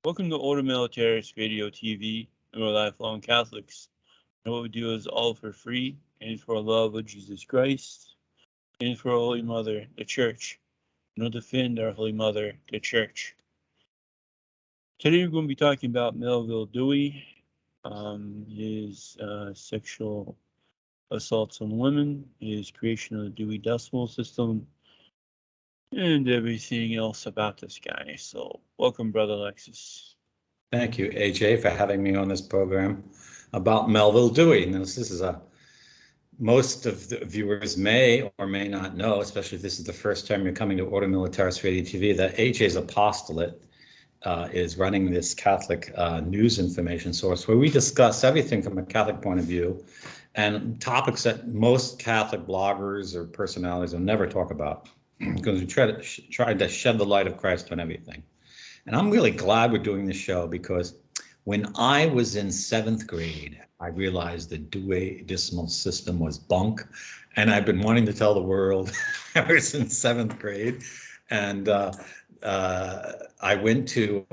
Welcome to Older Militaris Radio TV, and we're lifelong Catholics. And what we do is all for free, and for love of Jesus Christ, and for our Holy Mother, the Church. And we'll defend our Holy Mother, the Church. Today we're going to be talking about Melvil Dewey, his sexual assaults on women, his creation of the Dewey Decimal System, and everything else about this guy. So, welcome, Brother Alexis. Thank you, AJ, for having me on this program about Melvil Dewey. Now, this is most of the viewers may or may not know, especially if this is the first time you're coming to Order Militaris Radio TV, that AJ's apostolate is running this Catholic news information source where we discuss everything from a Catholic point of view and topics that most Catholic bloggers or personalities will never talk about because we try to shed the light of Christ on everything. And I'm really glad we're doing this show because when I was in 7th grade, I realized the Dewey Decimal System was bunk. And I've been wanting to tell the world ever since 7th grade. And I went to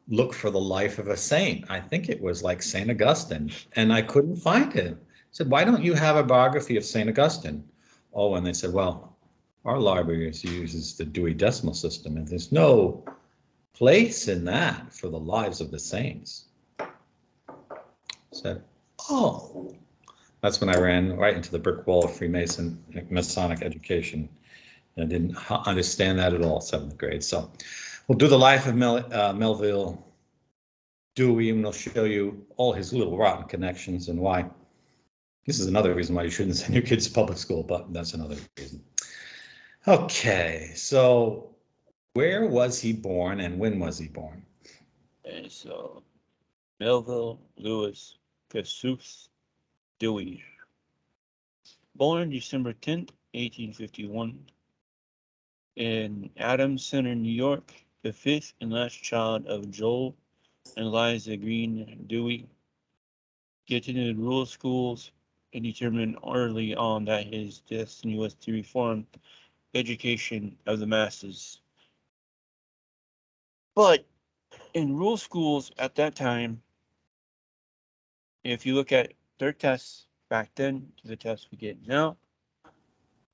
look for the life of a saint. I think it was like St. Augustine, and I couldn't find him. I said, why don't you have a biography of St. Augustine? Oh, and they said, well, our library uses the Dewey Decimal System, and there's no place in that for the lives of the saints. Said, oh, that's when I ran right into the brick wall of Freemason Masonic education. I didn't understand that at all, 7th grade. So we'll do the life of Melvil Dewey, and we'll show you all his little rotten connections and why. This is another reason why you shouldn't send your kids to public school, but that's another reason. Okay, so where was he born and when was he born? Okay, so Melvil Louis Jesus Dewey, born December 10th, 1851, in Adams Center, New York, the fifth and last child of Joel and Eliza Green Dewey. He attended rural schools and determined early on that his destiny was to reform education of the masses. But in rural schools at that time, if you look at their tests back then to the tests we get now,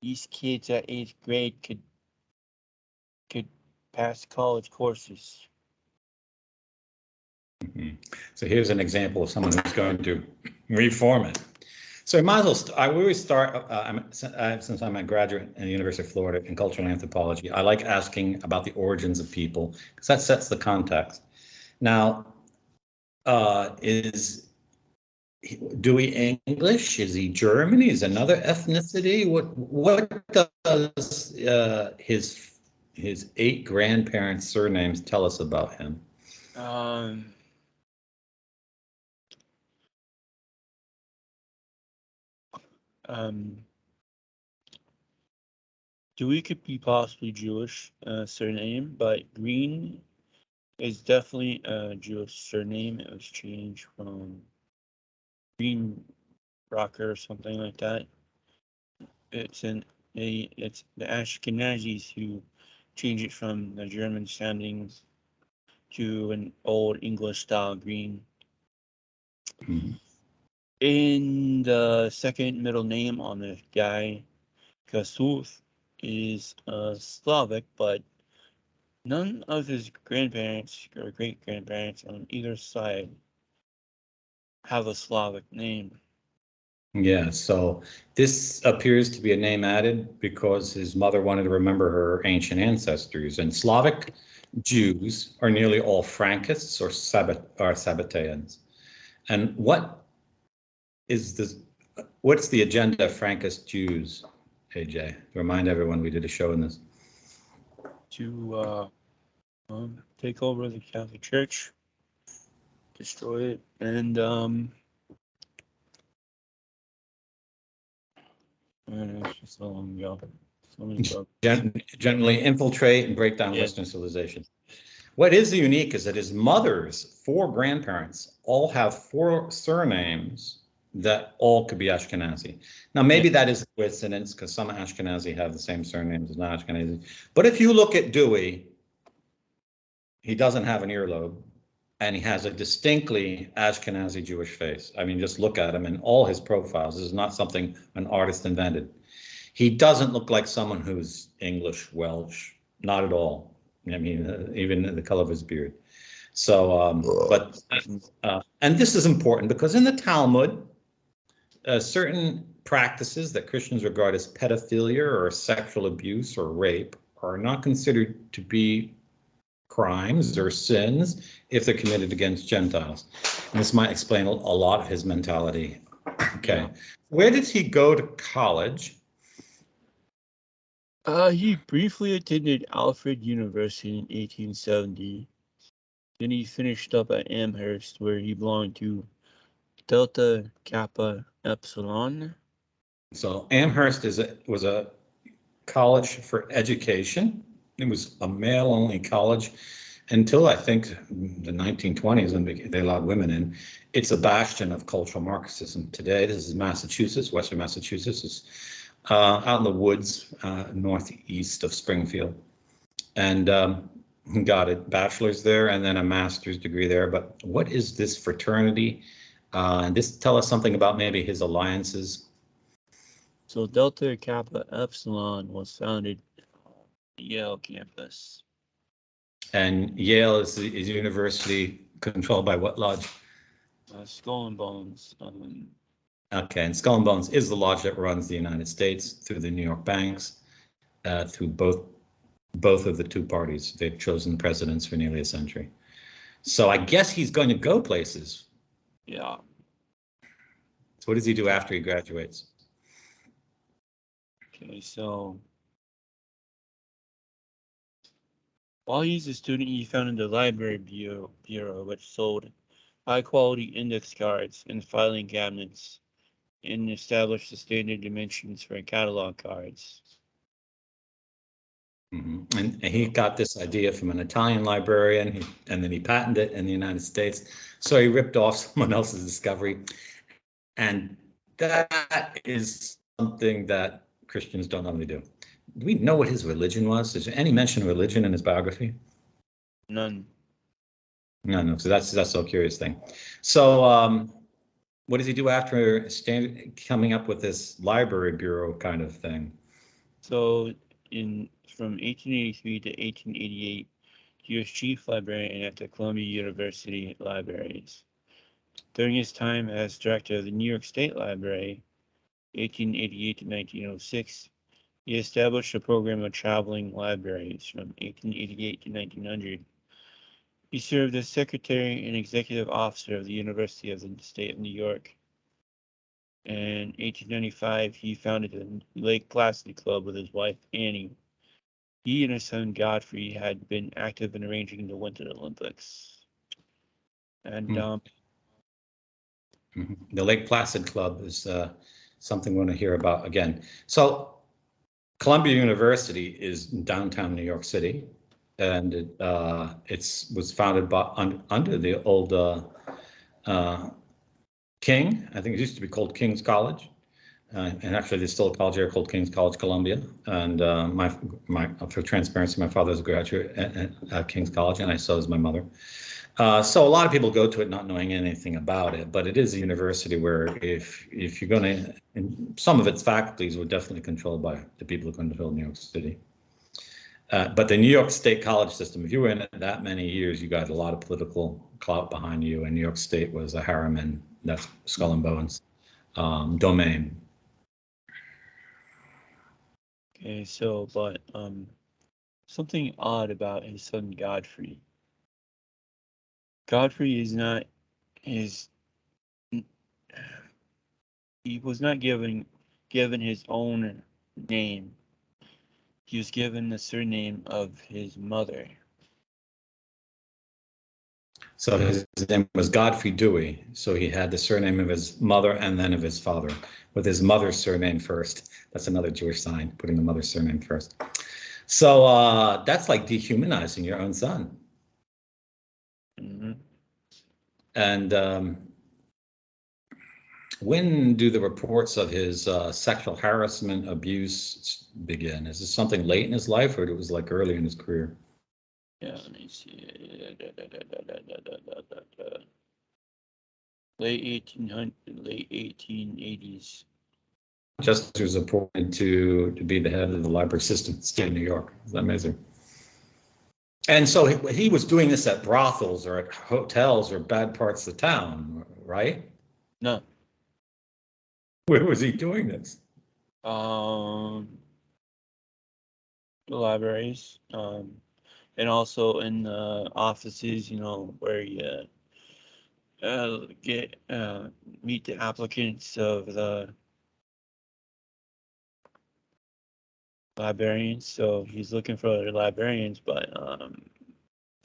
these kids at 8th grade could pass college courses. Mm-hmm. So here's an example of someone who's going to reform it. So I might as well, I always start, since I'm a graduate in the University of Florida in cultural anthropology, I like asking about the origins of people because that sets the context. Now, is Dewey English? Is he German? Is another ethnicity? What does his 8 grandparents' surnames tell us about him? Dewey could be possibly Jewish surname, but Green is definitely a Jewish surname. It was changed from Green Rocker or something like that. It's the Ashkenazis who change it from the German sounding to an old English style Green. Mm-hmm. In the second middle name on the guy, Jesus, is Slavic, but none of his grandparents or great-grandparents on either side have a Slavic name. Yeah, so this appears to be a name added because his mother wanted to remember her ancient ancestors. And Slavic Jews are nearly all Frankists or Sabbateans. And what's the agenda of Frankist Jews, AJ? Remind everyone we did a show in this. To take over the Catholic Church, destroy it, and it's just so long ago. Generally infiltrate and break down Western civilization. What is unique is that his mother's 4 grandparents all have 4 surnames that all could be Ashkenazi. Now, maybe that is a coincidence because some Ashkenazi have the same surnames as non-Ashkenazi. But if you look at Dewey, he doesn't have an earlobe. and he has a distinctly Ashkenazi Jewish face. I mean, just look at him and all his profiles. This is not something an artist invented. He doesn't look like someone who's English, Welsh, not at all. I mean, even the color of his beard. So, and this is important because in the Talmud, certain practices that Christians regard as pedophilia or sexual abuse or rape are not considered to be crimes or sins if they're committed against Gentiles. And this might explain a lot of his mentality. Okay. Yeah. Where did he go to college? He briefly attended Alfred University in 1870. Then he finished up at Amherst, where he belonged to Delta Kappa Epsilon. So Amherst was a college for education. It was a male-only college until I think the 1920s when they allowed women in. It's a bastion of cultural Marxism today. This is Massachusetts, Western Massachusetts. It's out in the woods, northeast of Springfield. And got a bachelor's there and then a master's degree there. But what is this fraternity? And this tell us something about maybe his alliances. So Delta Kappa Epsilon was founded at Yale campus. And Yale is a university controlled by what lodge? Skull and Bones. Okay, and Skull and Bones is the lodge that runs the United States through the New York banks, through both of the two parties. They've chosen presidents for nearly a century. So I guess he's going to go places. Yeah. So what does he do after he graduates? Okay, so while he's a student, he founded the Library Bureau, which sold high-quality index cards and filing cabinets and established the standard dimensions for catalog cards. Mm-hmm. And he got this idea from an Italian librarian, and then he patented it in the United States. So he ripped off someone else's discovery. And that is something that Christians don't normally do. Do we know what his religion was? Is there any mention of religion in his biography? None. No. So that's a so curious thing. So what does he do after coming up with this library bureau kind of thing? So from 1883 to 1888, he was chief librarian at the Columbia University Libraries. During his time as director of the New York State Library, 1888 to 1906, he established a program of traveling libraries from 1888 to 1900. He served as secretary and executive officer of the University of the State of New York. In 1895, he founded the Lake Placid Club with his wife, Annie. He and his son, Godfrey, had been active in arranging the Winter Olympics. And the Lake Placid Club is something we want to hear about again. So Columbia University is in downtown New York City, and it was founded by under the old King. I think it used to be called King's College, and actually there's still a college here called King's College Columbia. And for transparency, my father's a graduate at King's College, and so is my mother. So a lot of people go to it not knowing anything about it, but it is a university where if you're going to, some of its faculties were definitely controlled by the people who controlled New York City. But the New York State college system, if you were in it that many years, you got a lot of political clout behind you, and New York State was a Harriman, that's Skull and Bones, domain. Okay, so, but something odd about his son Godfrey. Godfrey is not his. He was not given his own name. He was given the surname of his mother. So his name was Godfrey Dewey. So he had the surname of his mother and then of his father, with his mother's surname first. That's another Jewish sign, putting the mother's surname first. So that's like dehumanizing your own son. Mm-hmm. And when do the reports of his sexual harassment, abuse begin? Is this something late in his life, or it was like early in his career? Yeah, let me see. Late 1800s, late 1880s. Just was appointed to be the head of the library system in the state of New York. Is that amazing? And so he was doing this at brothels or at hotels or bad parts of town, right? No. Where was he doing this? The libraries, and also in offices, you know, where you get meet the applicants of the librarians. So he's looking for other librarians, but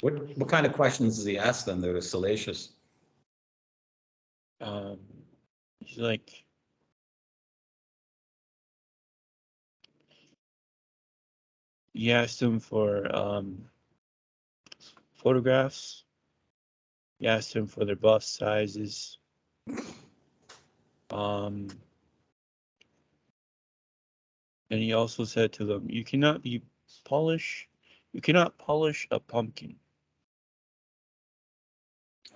What kind of questions does he ask them that are salacious? um, he's like, he asked them for photographs. He asked them for their bust sizes. Um, and he also said to them, "You cannot polish a pumpkin."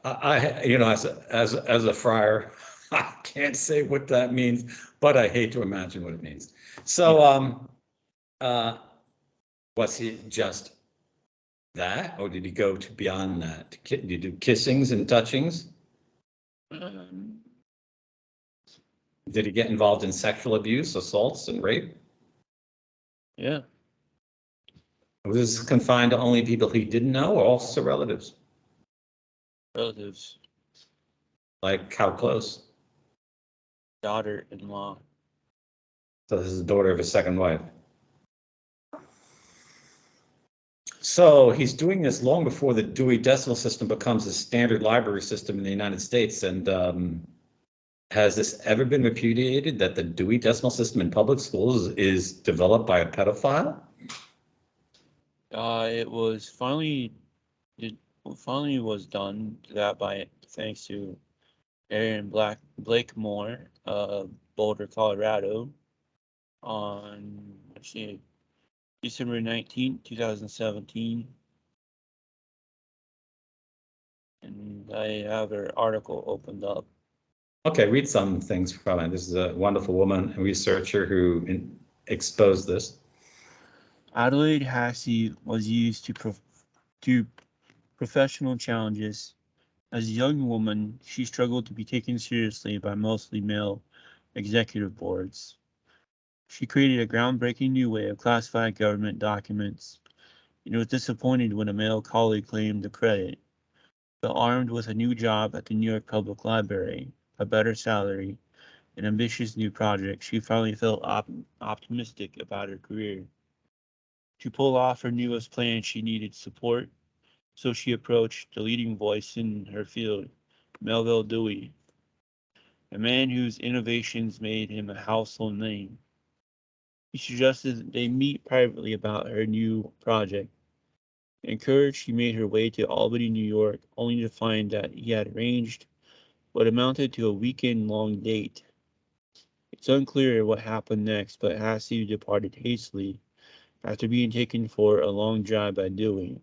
You know, as a friar, I can't say what that means, but I hate to imagine what it means. So, was he just that, or did he go to beyond that? Did he do kissings and touchings? Um, Did he get involved in sexual abuse, assaults, and rape? yeah, Was this confined to only people he didn't know, or also relatives? relatives, Like how close? daughter-in-law. So this is the daughter of his second wife. So he's doing this long before the Dewey Decimal System becomes a standard library system in the United States. And has this ever been repudiated that the Dewey Decimal System in public schools is developed by a pedophile? It was it finally was done that by thanks to Aaron Blakemore, Boulder, Colorado, on let's see, December 19th, 2017. And I have her article opened up. Okay, read some things from it. This is a wonderful woman, a researcher who exposed this. Adelaide Hassey was used to professional challenges. As a young woman, she struggled to be taken seriously by mostly male executive boards. She created a groundbreaking new way of classifying government documents, and was disappointed when a male colleague claimed the credit. But armed with a new job at the New York Public Library, a better salary, an ambitious new project, she finally felt optimistic about her career. To pull off her newest plan, she needed support, so she approached the leading voice in her field, Melvil Dewey, a man whose innovations made him a household name. He suggested that they meet privately about her new project. Encouraged, she made her way to Albany, New York, only to find that he had arranged what amounted to a weekend-long date. It's unclear what happened next, but Hassey departed hastily after being taken for a long drive by Dewey,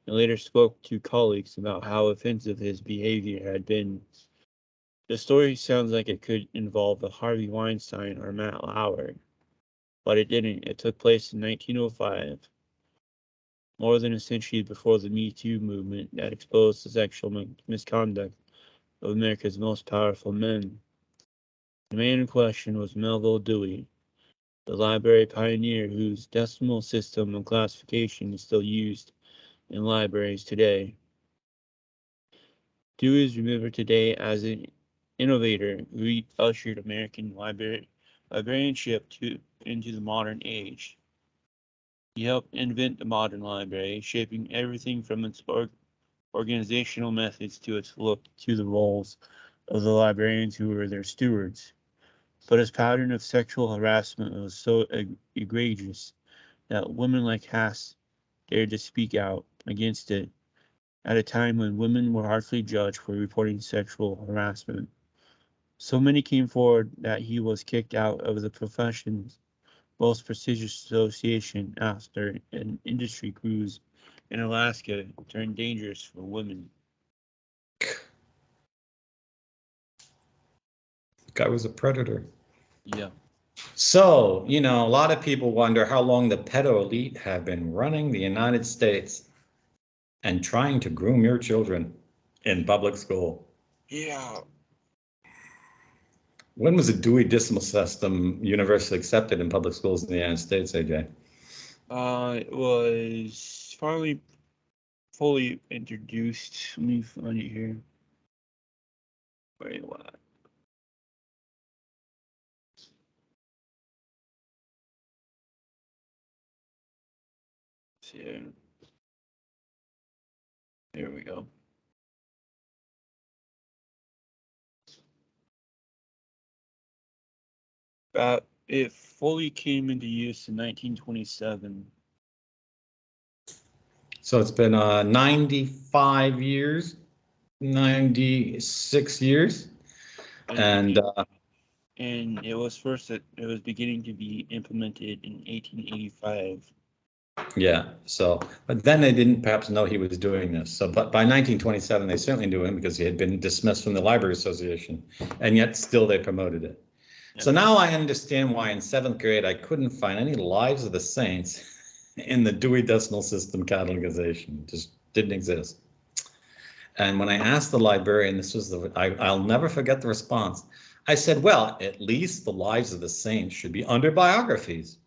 and later spoke to colleagues about how offensive his behavior had been. The story sounds like it could involve a Harvey Weinstein or Matt Lauer, but it didn't. It took place in 1905, more than a century before the Me Too movement that exposed the sexual misconduct of America's most powerful men. The man in question was Melvil Dewey, the library pioneer whose decimal system of classification is still used in libraries today. Dewey is remembered today as an innovator who ushered American librarianship into the modern age. He helped invent the modern library, shaping everything from its organizational methods to its look to the roles of the librarians who were their stewards. But his pattern of sexual harassment was so egregious that women like Hass dared to speak out against it at a time when women were harshly judged for reporting sexual harassment. So many came forward that he was kicked out of the profession's most prestigious association after an industry cruise in Alaska turned dangerous for women. The guy was a predator. Yeah. So, a lot of people wonder how long the pedo elite have been running the United States and trying to groom your children in public school. Yeah. When was the Dewey Decimal System universally accepted in public schools in the United States, AJ? It was finally fully introduced. Let me find it here. Wait, what? Yeah. There we go. It fully came into use in 1927. So it's been 95 years, 96 years. And it was beginning to be implemented in 1885. yeah, but then they didn't perhaps know he was doing this. So, but by 1927, they certainly knew him because he had been dismissed from the Library Association, and yet still they promoted it. Yeah. So now I understand why in 7th grade I couldn't find any Lives of the Saints in the Dewey Decimal System catalogization. It just didn't exist. And when I asked the librarian, I'll never forget the response. I said, well, at least the Lives of the Saints should be under biographies.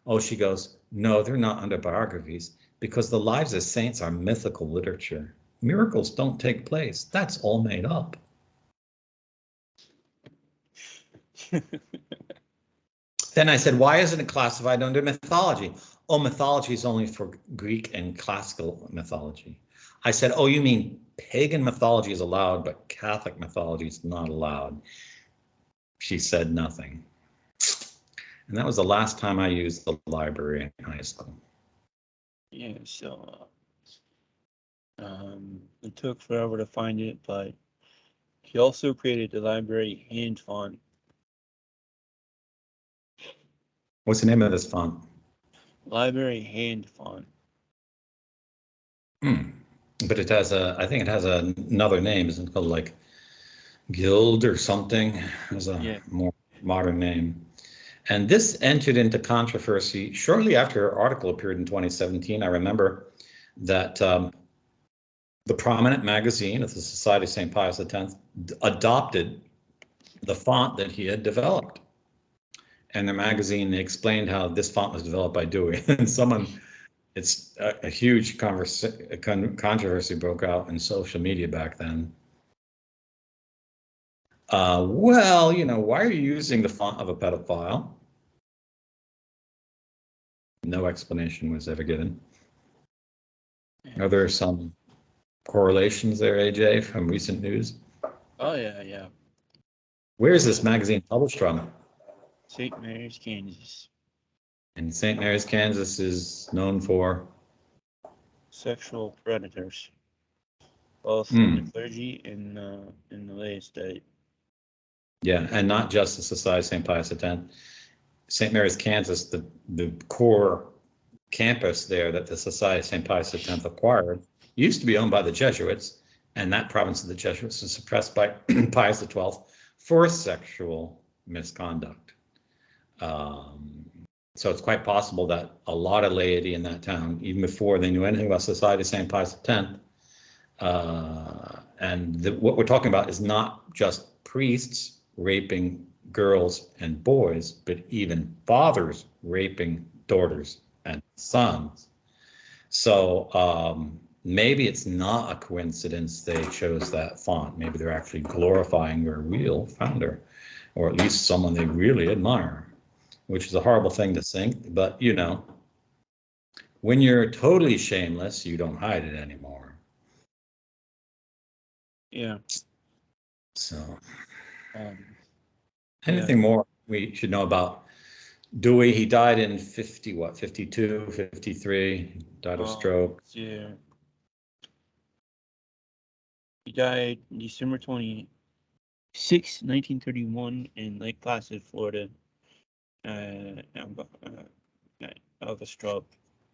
Oh, she goes, no, they're not under biographies because the Lives of Saints are mythical literature. Miracles don't take place. That's all made up. Then I said, why isn't it classified under mythology? Oh, mythology is only for Greek and classical mythology. I said, oh, you mean pagan mythology is allowed, but Catholic mythology is not allowed. She said nothing. And that was the last time I used the library in high school. Yeah, so it took forever to find it, but he also created the library hand font. What's the name of this font? Library hand font. But it has I think it has another name. Isn't it called like Guild or something? It has a more modern name. And this entered into controversy shortly after her article appeared in 2017. I remember that the prominent magazine of the Society of St. Pius X adopted the font that he had developed. And the magazine, they explained how this font was developed by Dewey. And it's a huge controversy broke out in social media back then. Well, why are you using the font of a pedophile? No explanation was ever given. Are there some correlations there, AJ, from recent news? Oh, yeah. Where is this magazine published from? St. Mary's, Kansas. And St. Mary's, Kansas is known for? Sexual predators, both in the clergy and in the lay estate. Yeah, and not just the Society of St. Pius X. St. Mary's, Kansas, the core campus there that the Society of St. Pius X acquired used to be owned by the Jesuits, and that province of the Jesuits was suppressed by Pius XII for sexual misconduct. So it's quite possible that a lot of laity in that town, even before they knew anything about Society of St. Pius X, what we're talking about is not just priests raping girls and boys, but even fathers raping daughters and sons. So maybe it's not a coincidence they chose that font. Maybe they're actually glorifying their real founder, or at least someone they really admire, which is a horrible thing to think. But, when you're totally shameless, you don't hide it anymore. Yeah. So anything more we should know about Dewey? He died in 52, 53, died of stroke. Yeah. He died December 26, 1931 in Lake Placid, Florida, of a stroke.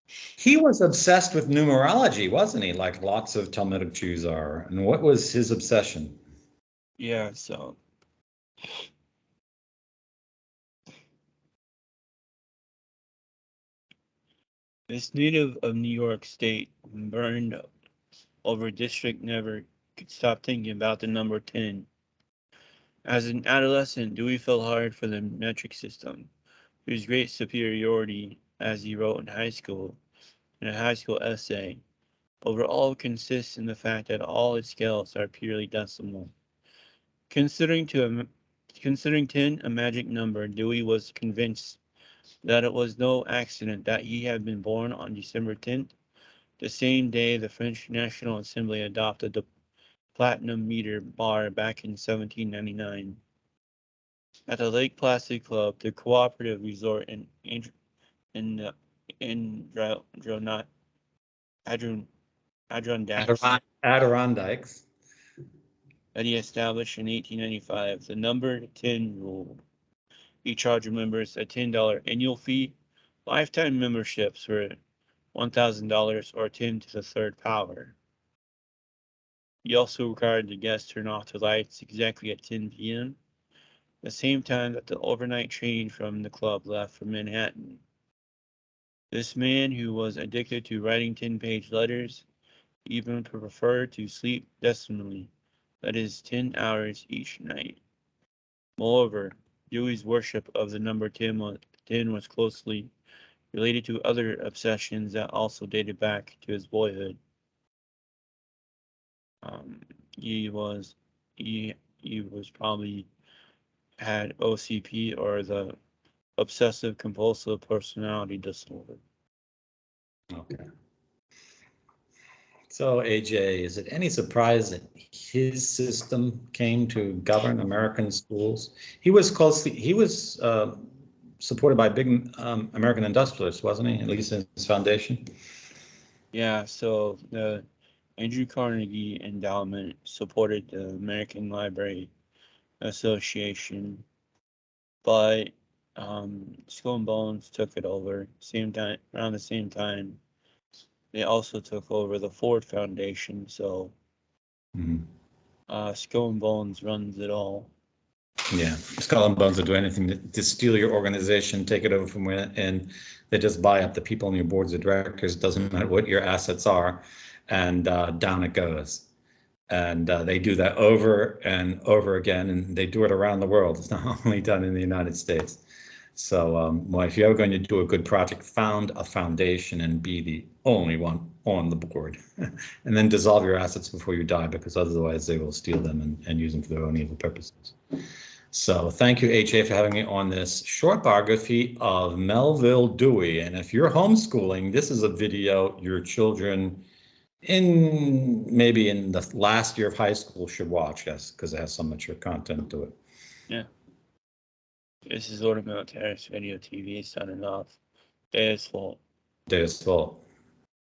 He was obsessed with numerology, wasn't he? Like lots of Talmudic Jews are. And what was his obsession? Yeah, so this native of New York State burned over district never could stop thinking about the number 10. As an adolescent, Dewey fell hard for the metric system, whose great superiority, as he wrote in a high school essay, overall consists in the fact that all its scales are purely decimal. Considering 10 a magic number, Dewey was convinced that it was no accident that he had been born on December 10th, the same day the French National Assembly adopted the platinum meter bar back in 1799. At the Lake Placid Club, the cooperative resort in Adirondacks Adirondacks. that he established in 1895, the number 10 rule. He charged members a $10 annual fee, lifetime memberships for $1,000 or 10 to the third power. He also required the guests turn off the lights exactly at 10 p.m., the same time that the overnight train from the club left for Manhattan. This man, who was addicted to writing 10-page letters, even preferred to sleep decimally, that is, 10 hours each night. Moreover, Dewey's worship of the number 10 was closely related to other obsessions that also dated back to his boyhood. He was probably had OCP, or the obsessive compulsive personality disorder. Okay. So, AJ, is it any surprise that his system came to govern American schools? He was supported by big American industrialists, wasn't he? At least in his foundation. Yeah, so the Andrew Carnegie Endowment supported the American Library Association, but Skull and Bones took it over around the same time. They also took over the Ford Foundation, so Skull and Bones runs it all. Yeah, Skull and Bones will do anything to steal your organization, take it over from where, and they just buy up the people on your boards of directors. Doesn't matter what your assets are, and down it goes. And they do that over and over again, and they do it around the world. It's not only done in the United States. So, well, if you're ever going to do a good project, found a foundation and be the only one on the board, and then dissolve your assets before you die, because otherwise they will steal them and use them for their own evil purposes. So thank you, HA, for having me on this short biography of Melvil Dewey. And if you're homeschooling, this is a video your children maybe in the last year of high school should watch, yes, because it has so much content to it. Yeah. This is Automail Terrace Radio TV signing off. Day is full. Day is full.